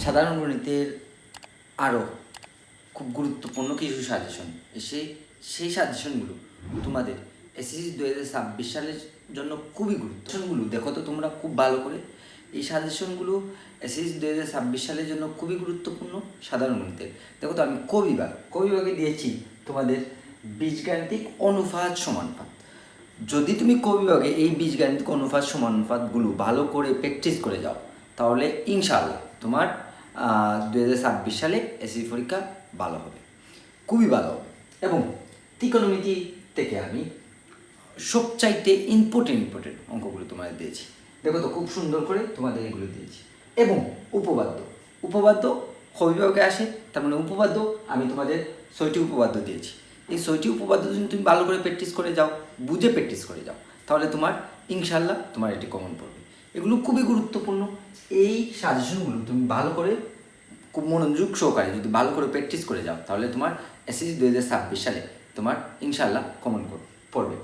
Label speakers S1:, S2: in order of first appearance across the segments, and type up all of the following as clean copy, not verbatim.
S1: সাধারণ গণিতের আরও খুব গুরুত্বপূর্ণ কিছু সাজেশন সেই সাজেশনগুলো তোমাদের এসএসসি 2026 সালের জন্য খুবই গুরুত্বপূর্ণগুলো দেখো তো তোমরা খুব ভালো করে। এই সাজেশনগুলো এসএসসি 2026 সালের জন্য খুবই গুরুত্বপূর্ণ সাধারণ গণিতের। দেখো তো আমি কবিভাগে দিয়েছি তোমাদের বীজগাণিতিক অনুপাত সমানুপাত। যদি তুমি কবিভাগে এই বীজগাণিতিক অনুপাত সমানুপাতগুলো ভালো করে প্র্যাকটিস করে যাও তাহলে ইনশাআল্লাহ তোমার 2026 সালে এসএসসি পরীক্ষা ভালো হবে, খুবই ভালো হবে। এবং ত্রিকোণমিতি থেকে আমি সবচাইতে ইম্পর্টেন্ট অঙ্কগুলো তোমাদের দিয়েছি। দেখো তো খুব সুন্দর করে তোমাদের এগুলো দিয়েছি। এবং উপপাদ্য কবিভাগে আসে, তার মানে উপপাদ্য আমি তোমাদের 6টি উপপাদ্য দিয়েছি। এই 6টি উপপাদ্য যদি তুমি ভালো করে প্র্যাকটিস করে যাও, বুঝে প্র্যাকটিস করে যাও, তাহলে তোমার ইনশাআল্লাহ তোমার এটি কমন পড়বে। এগুলো খুবই গুরুত্বপূর্ণ। এই সাজেশনগুলো তুমি ভালো করে খুব মনোযোগ সহকারে যদি ভালো করে প্র্যাকটিস করে যাও তাহলে তোমার এসএসসি 2026 সালে তোমার ইনশাআল্লাহ কমন পড়বে।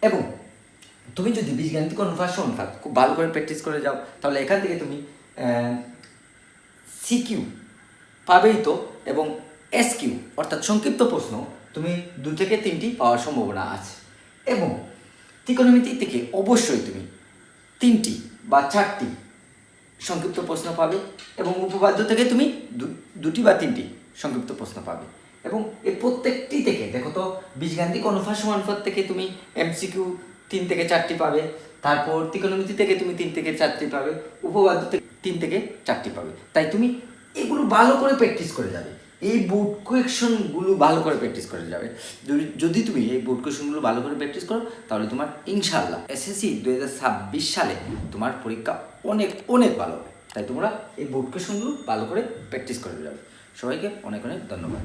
S1: এবং তুমি যদি বীজগাণিতিক অনুপাত সমানুপাত খুব ভালো করে প্র্যাকটিস করে যাও তাহলে এখান থেকে তুমি সিকিউ পাবেই তো, এবং এসকিউ অর্থাৎ সংক্ষিপ্ত প্রশ্ন তুমি 2 থেকে 3টি পাওয়ার সম্ভাবনা আছে। এবং ত্রিকোণমিতি থেকে অবশ্যই তুমি 3টি বা 4টি সংক্ষিপ্ত প্রশ্ন পাবে, এবং উপপাদ্য থেকে তুমি 2টি বা 3টি সংক্ষিপ্ত প্রশ্ন পাবে। এবং এই প্রত্যেকটি থেকে দেখো তো বীজগাণিতিক অনুপাত সমানুপাত থেকে তুমি এমসিকিউ 3 থেকে 4টি পাবে, তারপর ত্রিকোণমিতি থেকে তুমি 3 থেকে 4টি পাবে, উপপাদ্য থেকে 3 থেকে 4টি পাবে। তাই তুমি এগুলো ভালো করে প্র্যাকটিস করে যাবে, এই বোর্ড কোয়েকশনগুলো ভালো করে প্র্যাকটিস করে যাবে। যদি তুমি এই বোর্ড কোয়েকশনগুলো ভালো করে প্র্যাকটিস করো তাহলে তোমার ইনশাআল্লাহ এসএসসি 2026 সালে তোমার পরীক্ষা অনেক ভালো হবে। তাই তোমরা এই বোর্ড কোয়েকশনগুলো ভালো করে প্র্যাকটিস করে যাবে। সবাইকে অনেক ধন্যবাদ।